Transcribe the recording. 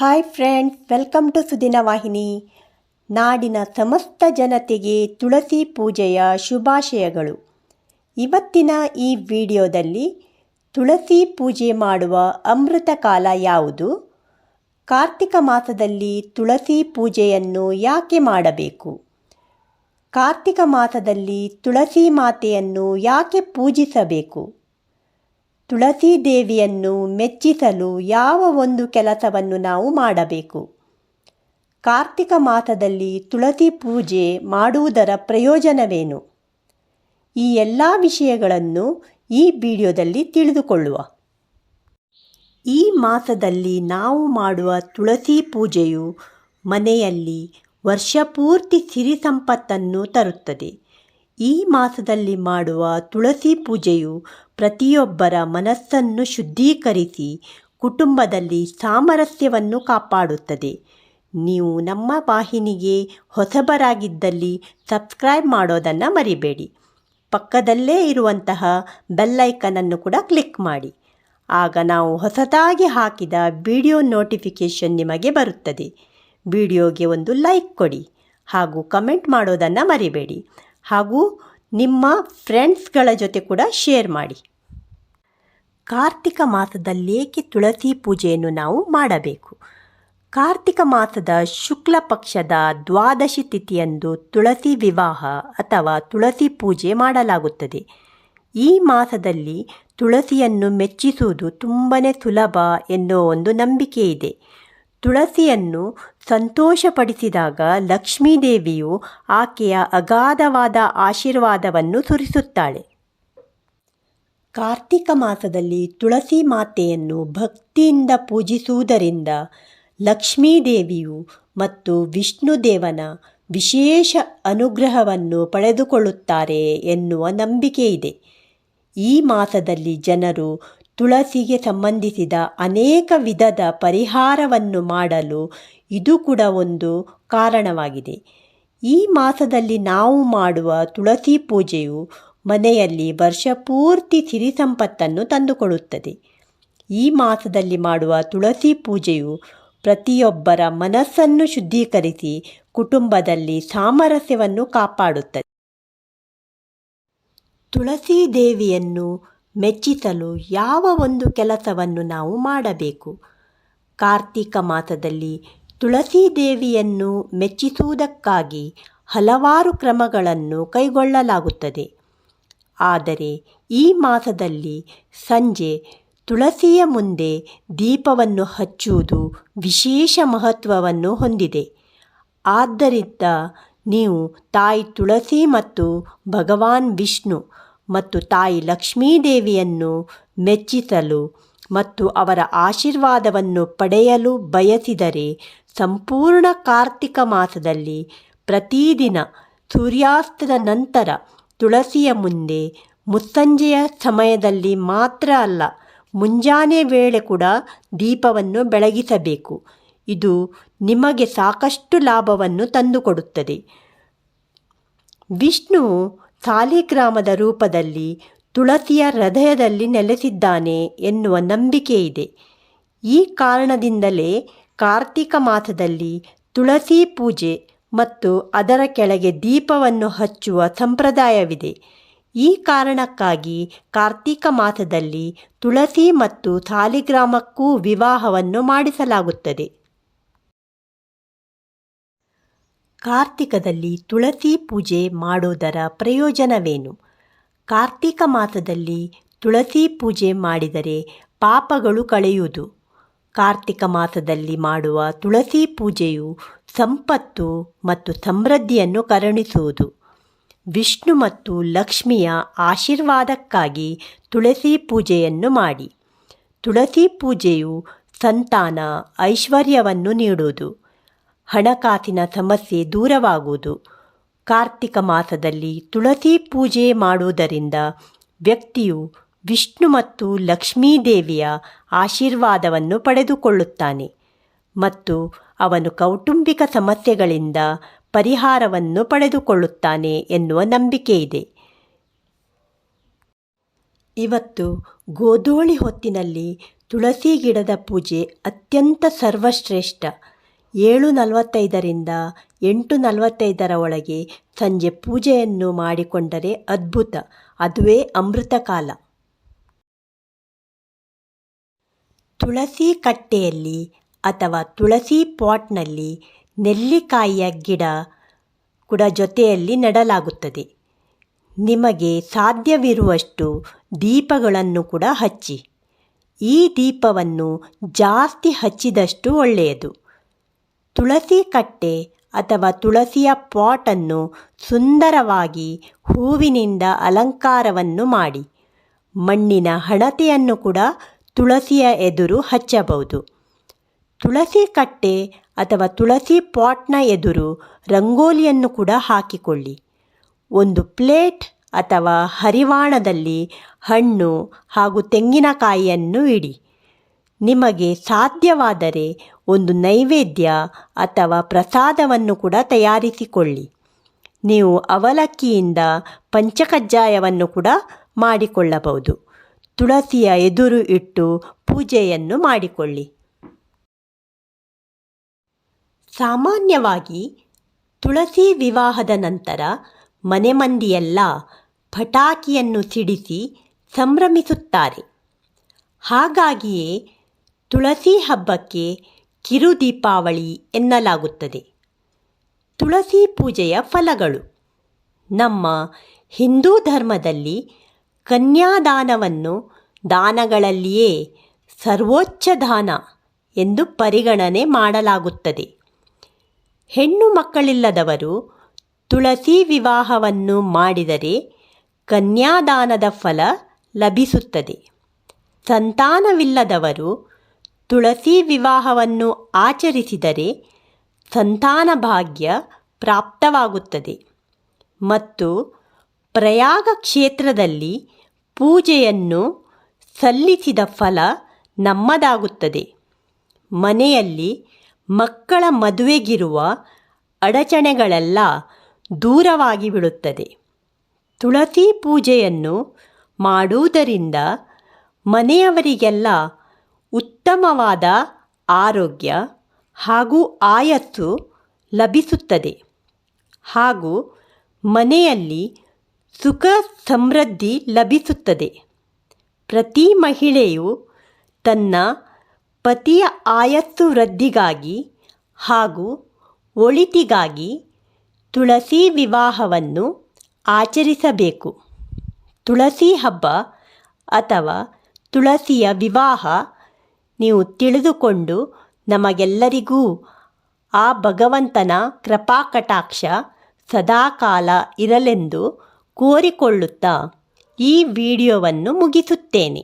Hi friends, welcome to ಸುದಿನ ವಾಹಿನಿ. ನಾಡಿನ ಸಮಸ್ತ ಜನತೆಗೆ ತುಳಸಿ ಪೂಜೆಯ ಶುಭಾಶಯಗಳು. ಇವತ್ತಿನ ಈ ವಿಡಿಯೋದಲ್ಲಿ ತುಳಸಿ ಪೂಜೆ ಮಾಡುವ ಅಮೃತ ಕಾಲ ಯಾವುದು, ಕಾರ್ತಿಕ ಮಾಸದಲ್ಲಿ ತುಳಸಿ ಪೂಜೆಯನ್ನು ಯಾಕೆ ಮಾಡಬೇಕು, ಕಾರ್ತಿಕ ಮಾಸದಲ್ಲಿ ತುಳಸಿ ಮಾತೆಯನ್ನು ಯಾಕೆ ಪೂಜಿಸಬೇಕು, ತುಳಸಿ ದೇವಿಯನ್ನು ಮೆಚ್ಚಿಸಲು ಯಾವ ಒಂದು ಕೆಲಸವನ್ನು ನಾವು ಮಾಡಬೇಕು, ಕಾರ್ತಿಕ ಮಾಸದಲ್ಲಿ ತುಳಸಿ ಪೂಜೆ ಮಾಡುವುದರ ಪ್ರಯೋಜನವೇನು, ಈ ಎಲ್ಲ ವಿಷಯಗಳನ್ನು ಈ ವಿಡಿಯೋದಲ್ಲಿ ತಿಳಿದುಕೊಳ್ಳುವ. ಈ ಮಾಸದಲ್ಲಿ ನಾವು ಮಾಡುವ ತುಳಸಿ ಪೂಜೆಯು ಮನೆಯಲ್ಲಿ ವರ್ಷಪೂರ್ತಿ ಸಿರಿ ಸಂಪತ್ತನ್ನು ತರುತ್ತದೆ. ಈ ಮಾಸದಲ್ಲಿ ಮಾಡುವ ತುಳಸಿ ಪೂಜೆಯು ಪ್ರತಿಯೊಬ್ಬರ ಮನಸ್ಸನ್ನು ಶುದ್ಧೀಕರಿಸಿ ಕುಟುಂಬದಲ್ಲಿ ಸಾಮರಸ್ಯವನ್ನು ಕಾಪಾಡುತ್ತದೆ. ನೀವು ನಮ್ಮ ವಾಹಿನಿಗೆ ಹೊಸಬರಾಗಿದ್ದಲ್ಲಿ ಸಬ್ಸ್ಕ್ರೈಬ್ ಮಾಡೋದನ್ನು ಮರಿಬೇಡಿ. ಪಕ್ಕದಲ್ಲೇ ಇರುವಂತಹ ಬೆಲ್ಲೈಕನನ್ನು ಕೂಡ ಕ್ಲಿಕ್ ಮಾಡಿ. ಆಗ ನಾವು ಹೊಸದಾಗಿ ಹಾಕಿದ ವಿಡಿಯೋ ನೋಟಿಫಿಕೇಷನ್ ನಿಮಗೆ ಬರುತ್ತದೆ. ವಿಡಿಯೋಗೆ ಒಂದು ಲೈಕ್ ಕೊಡಿ ಹಾಗೂ ಕಮೆಂಟ್ ಮಾಡೋದನ್ನು ಮರಿಬೇಡಿ. ಹಾಗೂ ನಿಮ್ಮ ಫ್ರೆಂಡ್ಸ್ಗಳ ಜೊತೆ ಕೂಡ ಶೇರ್ ಮಾಡಿ. ಕಾರ್ತಿಕ ಮಾಸದಲ್ಲಿ ಏಕೆ ತುಳಸಿ ಪೂಜೆಯನ್ನು ನಾವು ಮಾಡಬೇಕು? ಕಾರ್ತಿಕ ಮಾಸದ ಶುಕ್ಲ ಪಕ್ಷದ ದ್ವಾದಶಿ ತಿಥಿಯಂದು ತುಳಸಿ ವಿವಾಹ ಅಥವಾ ತುಳಸಿ ಪೂಜೆ ಮಾಡಲಾಗುತ್ತದೆ. ಈ ಮಾಸದಲ್ಲಿ ತುಳಸಿಯನ್ನು ಮೆಚ್ಚಿಸುವುದು ತುಂಬನೇ ಸುಲಭ ಎನ್ನುವ ಒಂದು ನಂಬಿಕೆ ಇದೆ. ತುಳಸಿಯನ್ನು ಸಂತೋಷಪಡಿಸಿದಾಗ ಲಕ್ಷ್ಮೀದೇವಿಯು ಆಕೆಯ ಅಗಾಧವಾದ ಆಶೀರ್ವಾದವನ್ನು ಸುರಿಸುತ್ತಾಳೆ. ಕಾರ್ತಿಕ ಮಾಸದಲ್ಲಿ ತುಳಸಿ ಮಾತೆಯನ್ನು ಭಕ್ತಿಯಿಂದ ಪೂಜಿಸುವುದರಿಂದ ಲಕ್ಷ್ಮೀದೇವಿಯು ಮತ್ತು ವಿಷ್ಣುದೇವನ ವಿಶೇಷ ಅನುಗ್ರಹವನ್ನು ಪಡೆದುಕೊಳ್ಳುತ್ತಾರೆ ಎನ್ನುವ ನಂಬಿಕೆ ಇದೆ. ಈ ಮಾಸದಲ್ಲಿ ಜನರು ತುಳಸಿಗೆ ಸಂಬಂಧಿಸಿದ ಅನೇಕ ವಿಧದ ಪರಿಹಾರವನ್ನು ಮಾಡಲು ಇದು ಕೂಡ ಒಂದು ಕಾರಣವಾಗಿದೆ. ಈ ಮಾಸದಲ್ಲಿ ನಾವು ಮಾಡುವ ತುಳಸಿ ಪೂಜೆಯು ಮನೆಯಲ್ಲಿ ವರ್ಷಪೂರ್ತಿ ಸಿರಿ ಸಂಪತ್ತನ್ನು ತಂದುಕೊಡುತ್ತದೆ. ಈ ಮಾಸದಲ್ಲಿ ಮಾಡುವ ತುಳಸಿ ಪೂಜೆಯು ಪ್ರತಿಯೊಬ್ಬರ ಮನಸ್ಸನ್ನು ಶುದ್ಧೀಕರಿಸಿ ಕುಟುಂಬದಲ್ಲಿ ಸಾಮರಸ್ಯವನ್ನು ಕಾಪಾಡುತ್ತದೆ. ತುಳಸಿ ದೇವಿಯನ್ನು ಮೆಚ್ಚಿಸಲು ಯಾವ ಒಂದು ಕೆಲಸವನ್ನು ನಾವು ಮಾಡಬೇಕು? ಕಾರ್ತಿಕ ಮಾಸದಲ್ಲಿ ತುಳಸಿ ದೇವಿಯನ್ನು ಮೆಚ್ಚಿಸುವುದಕ್ಕಾಗಿ ಹಲವಾರು ಕ್ರಮಗಳನ್ನು ಕೈಗೊಳ್ಳಲಾಗುತ್ತದೆ. ಆದರೆ ಈ ಮಾಸದಲ್ಲಿ ಸಂಜೆ ತುಳಸಿಯ ಮುಂದೆ ದೀಪವನ್ನು ಹಚ್ಚುವುದು ವಿಶೇಷ ಮಹತ್ವವನ್ನು ಹೊಂದಿದೆ. ಆದ್ದರಿಂದ ನೀವು ತಾಯಿ ತುಳಸಿ ಮತ್ತು ಭಗವಾನ್ ವಿಷ್ಣು ಮತ್ತು ತಾಯಿ ಲಕ್ಷ್ಮೀದೇವಿಯನ್ನು ಮೆಚ್ಚಿಸಲು ಮತ್ತು ಅವರ ಆಶೀರ್ವಾದವನ್ನು ಪಡೆಯಲು ಬಯಸಿದರೆ ಸಂಪೂರ್ಣ ಕಾರ್ತಿಕ ಮಾಸದಲ್ಲಿ ಪ್ರತಿದಿನ ಸೂರ್ಯಾಸ್ತದ ನಂತರ ತುಳಸಿಯ ಮುಂದೆ ಮುಸ್ಸಂಜೆಯ ಸಮಯದಲ್ಲಿ ಮಾತ್ರ ಅಲ್ಲ, ಮುಂಜಾನೆ ವೇಳೆ ಕೂಡ ದೀಪವನ್ನು ಬೆಳಗಿಸಬೇಕು. ಇದು ನಿಮಗೆ ಸಾಕಷ್ಟು ಲಾಭವನ್ನು ತಂದುಕೊಡುತ್ತದೆ. ವಿಷ್ಣು ಸಾಲಿಗ್ರಾಮದ ರೂಪದಲ್ಲಿ ತುಳಸಿಯ ಹೃದಯದಲ್ಲಿ ನೆಲೆಸಿದ್ದಾನೆ ಎನ್ನುವ ನಂಬಿಕೆ ಇದೆ. ಈ ಕಾರಣದಿಂದಲೇ ಕಾರ್ತಿಕ ಮಾಸದಲ್ಲಿ ತುಳಸಿ ಪೂಜೆ ಮತ್ತು ಅದರ ಕೆಳಗೆ ದೀಪವನ್ನು ಹಚ್ಚುವ ಸಂಪ್ರದಾಯವಿದೆ. ಈ ಕಾರಣಕ್ಕಾಗಿ ಕಾರ್ತಿಕ ಮಾಸದಲ್ಲಿ ತುಳಸಿ ಮತ್ತು ಸಾಲಿಗ್ರಾಮಕ್ಕೂ ವಿವಾಹವನ್ನು ಮಾಡಿಸಲಾಗುತ್ತದೆ. ಕಾರ್ತಿಕದಲ್ಲಿ ತುಳಸಿ ಪೂಜೆ ಮಾಡುವುದರ ಪ್ರಯೋಜನವೇನು? ಕಾರ್ತಿಕ ಮಾಸದಲ್ಲಿ ತುಳಸಿ ಪೂಜೆ ಮಾಡಿದರೆ ಪಾಪಗಳು ಕಳೆಯುವುದು. ಕಾರ್ತಿಕ ಮಾಸದಲ್ಲಿ ಮಾಡುವ ತುಳಸಿ ಪೂಜೆಯು ಸಂಪತ್ತು ಮತ್ತು ಸಮೃದ್ಧಿಯನ್ನು ಕರುಣಿಸುವುದು. ವಿಷ್ಣು ಮತ್ತು ಲಕ್ಷ್ಮಿಯ ಆಶೀರ್ವಾದಕ್ಕಾಗಿ ತುಳಸಿ ಪೂಜೆಯನ್ನು ಮಾಡಿ. ತುಳಸಿ ಪೂಜೆಯು ಸಂತಾನ ಐಶ್ವರ್ಯವನ್ನು ನೀಡುವುದು, ಹಣಕಾಸಿನ ಸಮಸ್ಯೆ ದೂರವಾಗುವುದು. ಕಾರ್ತಿಕ ಮಾಸದಲ್ಲಿ ತುಳಸಿ ಪೂಜೆ ಮಾಡುವುದರಿಂದ ವ್ಯಕ್ತಿಯು ವಿಷ್ಣು ಮತ್ತು ಲಕ್ಷ್ಮೀದೇವಿಯ ಆಶೀರ್ವಾದವನ್ನು ಪಡೆದುಕೊಳ್ಳುತ್ತಾನೆ ಮತ್ತು ಅವನು ಕೌಟುಂಬಿಕ ಸಮಸ್ಯೆಗಳಿಂದ ಪರಿಹಾರವನ್ನು ಪಡೆದುಕೊಳ್ಳುತ್ತಾನೆ ಎನ್ನುವ ನಂಬಿಕೆ ಇದೆ. ಇವತ್ತು ಗೋಧೂಳಿ ಹೊತ್ತಿನಲ್ಲಿ ತುಳಸಿ ಗಿಡದ ಪೂಜೆ ಅತ್ಯಂತ ಸರ್ವಶ್ರೇಷ್ಠ. 7:45ರಿಂದ 8:45 ಒಳಗೆ ಸಂಜೆ ಪೂಜೆಯನ್ನು ಮಾಡಿಕೊಂಡರೆ ಅದ್ಭುತ, ಅದುವೇ ಅಮೃತ ಕಾಲ. ತುಳಸಿ ಕಟ್ಟೆಯಲ್ಲಿ ಅಥವಾ ತುಳಸಿ ಪಾಟ್ನಲ್ಲಿ ನೆಲ್ಲಿಕಾಯಿಯ ಗಿಡ ಕೂಡ ಜೊತೆಯಲ್ಲಿ ನೆಡಲಾಗುತ್ತದೆ. ನಿಮಗೆ ಸಾಧ್ಯವಿರುವಷ್ಟು ದೀಪಗಳನ್ನು ಕೂಡ ಹಚ್ಚಿ. ಈ ದೀಪವನ್ನು ಜಾಸ್ತಿ ಹಚ್ಚಿದಷ್ಟು ಒಳ್ಳೆಯದು. ತುಳಸಿ ಕಟ್ಟೆ ಅಥವಾ ತುಳಸಿಯ ಪಾಟನ್ನು ಸುಂದರವಾಗಿ ಹೂವಿನಿಂದ ಅಲಂಕಾರವನ್ನು ಮಾಡಿ. ಮಣ್ಣಿನ ಹಣತೆಯನ್ನು ಕೂಡ ತುಳಸಿಯ ಎದುರು ಹಚ್ಚಬಹುದು. ತುಳಸಿ ಕಟ್ಟೆ ಅಥವಾ ತುಳಸಿ ಪಾಟ್ನ ಎದುರು ರಂಗೋಲಿಯನ್ನು ಕೂಡ ಹಾಕಿಕೊಳ್ಳಿ. ಒಂದು ಪ್ಲೇಟ್ ಅಥವಾ ಹರಿವಾಣದಲ್ಲಿ ಹಣ್ಣು ಹಾಗೂ ತೆಂಗಿನಕಾಯಿಯನ್ನು ಇಡಿ. ನಿಮಗೆ ಸಾಧ್ಯವಾದರೆ ಒಂದು ನೈವೇದ್ಯ ಅಥವಾ ಪ್ರಸಾದವನ್ನು ಕೂಡ ತಯಾರಿಸಿಕೊಳ್ಳಿ. ನೀವು ಅವಲಕ್ಕಿಯಿಂದ ಪಂಚಕಜ್ಜಾಯವನ್ನು ಕೂಡ ಮಾಡಿಕೊಳ್ಳಬಹುದು. ತುಳಸಿಯ ಎದುರು ಇಟ್ಟು ಪೂಜೆಯನ್ನು ಮಾಡಿಕೊಳ್ಳಿ. ಸಾಮಾನ್ಯವಾಗಿ ತುಳಸಿ ವಿವಾಹದ ನಂತರ ಮನೆ ಮಂದಿಯೆಲ್ಲ ಪಟಾಕಿಯನ್ನು ಸಿಡಿಸಿ ಸಂಭ್ರಮಿಸುತ್ತಾರೆ. ಹಾಗಾಗಿಯೇ ತುಳಸಿ ಹಬ್ಬಕ್ಕೆ ಕಿರು ದೀಪಾವಳಿ ಎನ್ನಲಾಗುತ್ತದೆ. ತುಳಸಿ ಪೂಜೆಯ ಫಲಗಳು. ನಮ್ಮ ಹಿಂದೂ ಧರ್ಮದಲ್ಲಿ ಕನ್ಯಾದಾನವನ್ನು ದಾನಗಳಲ್ಲಿಯೇ ಸರ್ವೋಚ್ಚ ದಾನ ಎಂದು ಪರಿಗಣನೆ ಮಾಡಲಾಗುತ್ತದೆ. ಹೆಣ್ಣು ಮಕ್ಕಳಿಲ್ಲದವರು ತುಳಸಿ ವಿವಾಹವನ್ನು ಮಾಡಿದರೆ ಕನ್ಯಾದಾನದ ಫಲ ಲಭಿಸುತ್ತದೆ. ಸಂತಾನವಿಲ್ಲದವರು ತುಳಸಿ ವಿವಾಹವನ್ನು ಆಚರಿಸಿದರೆ ಸಂತಾನ ಭಾಗ್ಯ ಪ್ರಾಪ್ತವಾಗುತ್ತದೆ. ಮತ್ತು ಪ್ರಯಾಗ ಕ್ಷೇತ್ರದಲ್ಲಿ ಪೂಜೆಯನ್ನು ಸಲ್ಲಿಸಿದ ಫಲ ನಮ್ಮದಾಗುತ್ತದೆ. ಮನೆಯಲ್ಲಿ ಮಕ್ಕಳ ಮದುವೆಗಿರುವ ಅಡಚಣೆಗಳೆಲ್ಲ ದೂರವಾಗಿ ಬಿಡುತ್ತದೆ. ತುಳಸಿ ಪೂಜೆಯನ್ನು ಮಾಡುವುದರಿಂದ ಮನೆಯವರಿಗೆಲ್ಲ ಉತ್ತಮವಾದ ಆರೋಗ್ಯ ಹಾಗೂ ಆಯಸ್ಸು ಲಭಿಸುತ್ತದೆ ಹಾಗೂ ಮನೆಯಲ್ಲಿ ಸುಖ ಸಮೃದ್ಧಿ ಲಭಿಸುತ್ತದೆ. ಪ್ರತಿ ಮಹಿಳೆಯು ತನ್ನ ಪತಿಯ ಆಯಸ್ಸು ವೃದ್ಧಿಗಾಗಿ ಹಾಗೂ ಒಳಿತಿಗಾಗಿ ತುಳಸಿ ವಿವಾಹವನ್ನು ಆಚರಿಸಬೇಕು. ತುಳಸಿ ಹಬ್ಬ ಅಥವಾ ತುಳಸಿಯ ವಿವಾಹ ನೀವು ತಿಳಿದುಕೊಂಡು ನಮಗೆಲ್ಲರಿಗೂ ಆ ಭಗವಂತನ ಕೃಪಾಕಟಾಕ್ಷ ಸದಾಕಾಲ ಇರಲೆಂದು ಕೋರಿಕೊಳ್ಳುತ್ತಾ ಈ ವಿಡಿಯೋವನ್ನು ಮುಗಿಸುತ್ತೇನೆ.